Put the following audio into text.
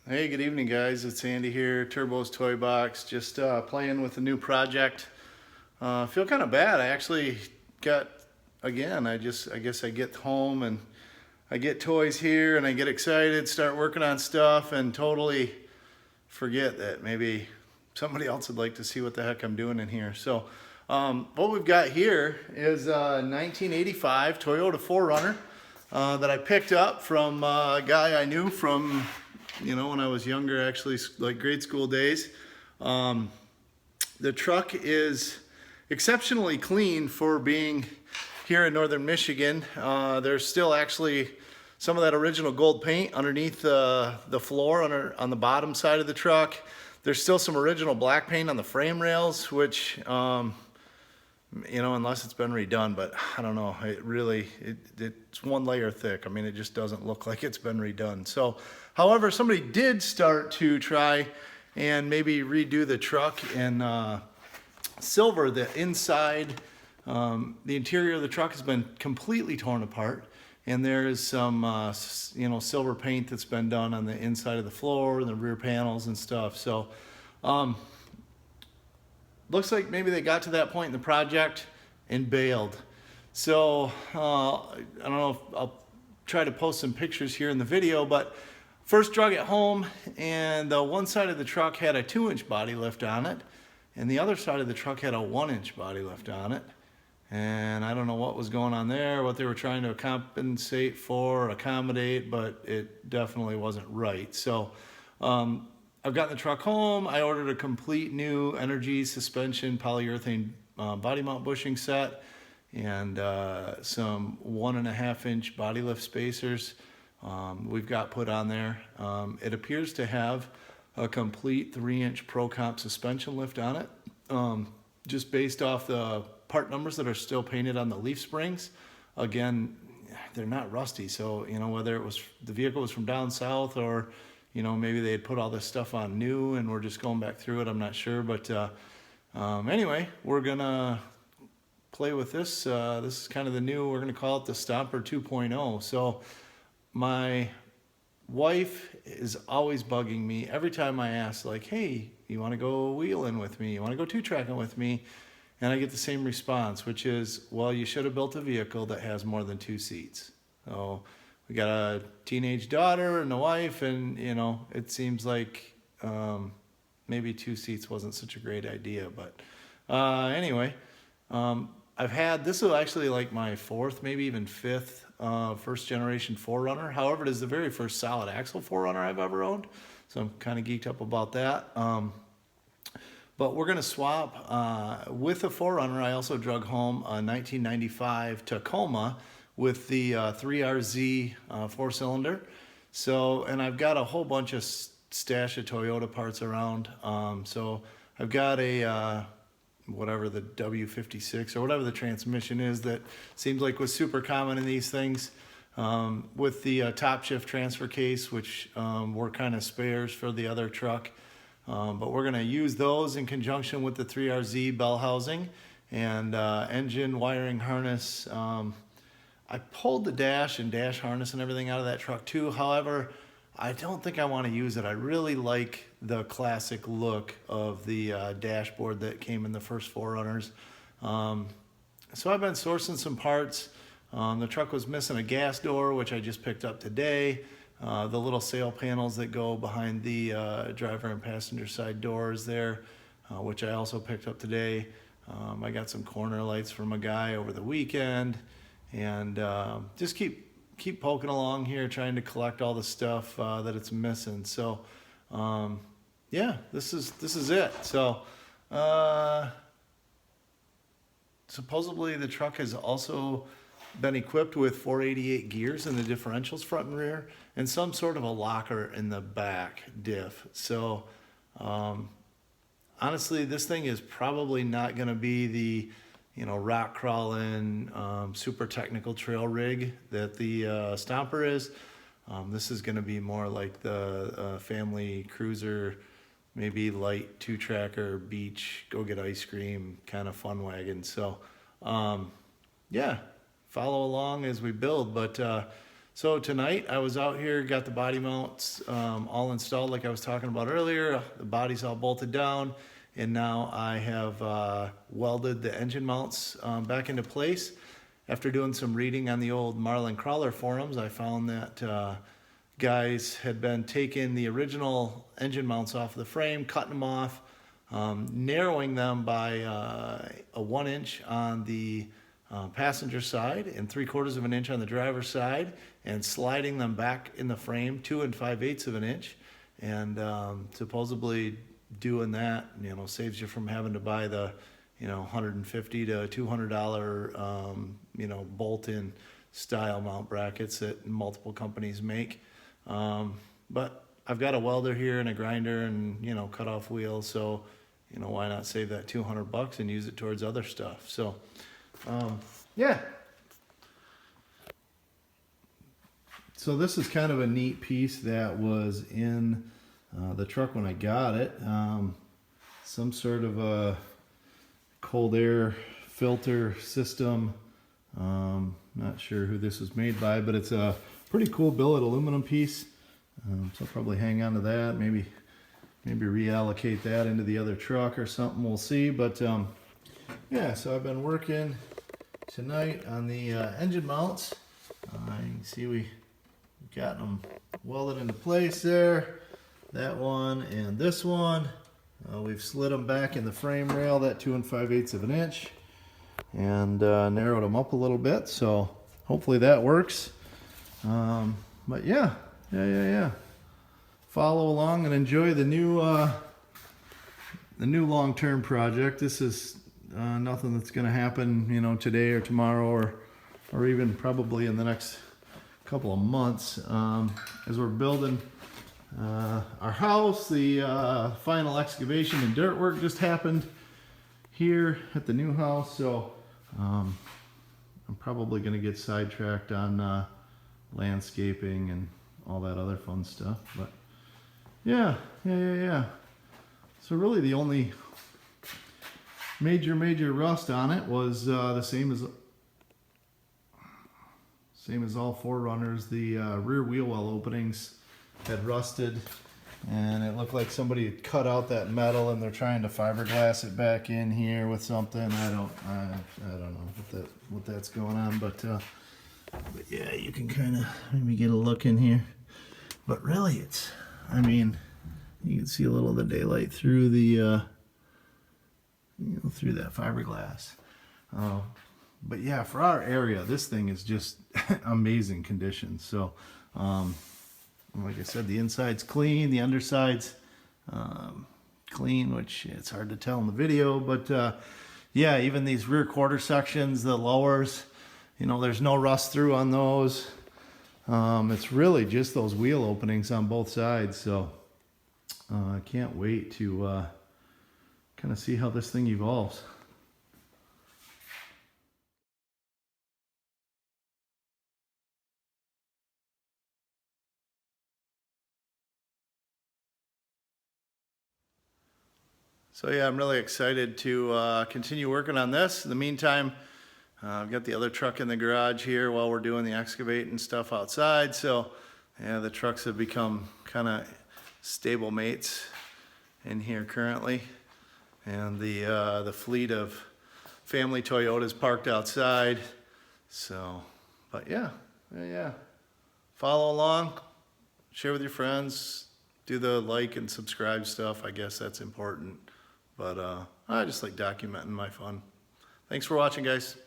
Hey, good evening, guys. It's Andy here, Turbo's Toy Box. Just playing with a new project. Feel kind of bad. I actually got, again, I guess I get home and I get toys here and I get excited, start working on stuff, and totally forget that maybe somebody else would like to see what the heck I'm doing in here. So, what we've got here is a 1985 Toyota 4Runner that I picked up from a guy I knew from when I was younger, actually, like grade school days. The truck is exceptionally clean for being here in northern Michigan. There's still actually some of that original gold paint underneath the floor on the bottom side of the truck. There's still some original black paint on the frame rails, which, unless it's been redone, but I don't know, it's one layer thick. I mean, it just doesn't look like it's been redone. So, however, somebody did start to try and maybe redo the truck in silver. The inside, the interior of the truck has been completely torn apart, and there is some, silver paint that's been done on the inside of the floor and the rear panels and stuff. So, looks like maybe they got to that point in the project and bailed. So, I don't know if I'll try to post some pictures here in the video, but first drug it home, and the one side of the truck had a 2-inch body lift on it, and the other side of the truck had a 1-inch body lift on it. And I don't know what was going on there, what they were trying to compensate for, accommodate, but it definitely wasn't right. So I've gotten the truck home. I ordered a complete new energy suspension polyurethane body mount bushing set and some 1.5-inch body lift spacers. We've got put on there. It appears to have a complete 3-inch Pro Comp suspension lift on it, just based off the part numbers that are still painted on the leaf springs. Again, they're not rusty, so whether it was the vehicle was from down south or maybe they had put all this stuff on new and we're just going back through it, I'm not sure. But anyway, we're gonna play with this. This is kind of the new, we're gonna call it the Stomper 2.0. So my wife is always bugging me every time I ask, like, hey, you want to go wheeling with me? You want to go 2-tracking with me? And I get the same response, which is, well, you should have built a vehicle that has more than 2 seats. So we got a teenage daughter and a wife, and it seems like maybe 2 seats wasn't such a great idea. But anyway, I've had, this is actually like my 4th, maybe even 5th first generation 4Runner. However, it is the very first solid axle 4Runner I've ever owned, so I'm kind of geeked up about that. But we're going to swap with the 4Runner. I also drug home a 1995 Tacoma with the 3RZ 4-cylinder. So, and I've got a whole bunch of stash of Toyota parts around. So I've got a whatever the W56 or whatever the transmission is that seems like was super common in these things, with the top shift transfer case, which were kind of spares for the other truck. But we're going to use those in conjunction with the 3RZ bell housing and engine wiring harness. I pulled the dash and dash harness and everything out of that truck too. However, I don't think I want to use it. I really like the classic look of the dashboard that came in the first 4Runners. So I've been sourcing some parts. The truck was missing a gas door, which I just picked up today. The little sail panels that go behind the driver and passenger side doors there, which I also picked up today. I got some corner lights from a guy over the weekend, and just keep poking along here, trying to collect all the stuff that it's missing. So yeah, this is it. So supposedly the truck has also been equipped with 488 gears in the differentials front and rear, and some sort of a locker in the back diff. So honestly, this thing is probably not going to be the rock crawling super technical trail rig that the Stomper is. This is going to be more like the family cruiser, maybe light 2-tracker, beach, go get ice cream kind of fun wagon. So yeah, follow along as we build. But So tonight I was out here, got the body mounts all installed like I was talking about earlier. The body's all bolted down, and now I have welded the engine mounts back into place. After doing some reading on the old Marlin Crawler forums, I found that guys had been taking the original engine mounts off the frame, cutting them off, narrowing them by a 1 inch on the passenger side and 3/4 of an inch on the driver's side, and sliding them back in the frame 2 5/8 of an inch. And supposedly doing that, saves you from having to buy the, $150 to $200, bolt-in style mount brackets that multiple companies make. But I've got a welder here and a grinder and, cut off wheels. So, why not save that $200 and use it towards other stuff? So, yeah. So this is kind of a neat piece that was in the truck when I got it. Some sort of a cold air filter system. Not sure who this was made by, but it's a pretty cool billet aluminum piece. So I'll probably hang on to that. Maybe reallocate that into the other truck or something. We'll see. But yeah, so I've been working tonight on the engine mounts. You can see we got them welded into place there. That one and this one. We've slid them back in the frame rail, that 2 5/8 of an inch, and narrowed them up a little bit. So hopefully that works. But yeah. Follow along and enjoy the new long-term project. This is nothing that's going to happen, today or tomorrow, or even probably in the next couple of months. As we're building our house, the final excavation and dirt work just happened here at the new house. So I'm probably going to get sidetracked on landscaping and all that other fun stuff. But yeah. So really the only major rust on it was the same as all 4Runners. The rear wheel well openings had rusted, and it looked like somebody had cut out that metal and they're trying to fiberglass it back in here with something. I don't know what that's going on, but yeah, you can kind of maybe get a look in here. But really, you can see a little of the daylight through the through that fiberglass. But yeah, for our area, this thing is just amazing condition. So like I said, the inside's clean, the underside's clean, which it's hard to tell in the video. But yeah, even these rear quarter sections, the lowers, there's no rust through on those. It's really just those wheel openings on both sides. So I can't wait to kind of see how this thing evolves. So yeah, I'm really excited to continue working on this. In the meantime, I've got the other truck in the garage here while we're doing the excavating stuff outside. So yeah, the trucks have become kind of stable mates in here currently. And the fleet of family Toyotas parked outside. So, but yeah. Follow along, share with your friends, do the like and subscribe stuff. I guess that's important. But I just like documenting my fun. Thanks for watching, guys.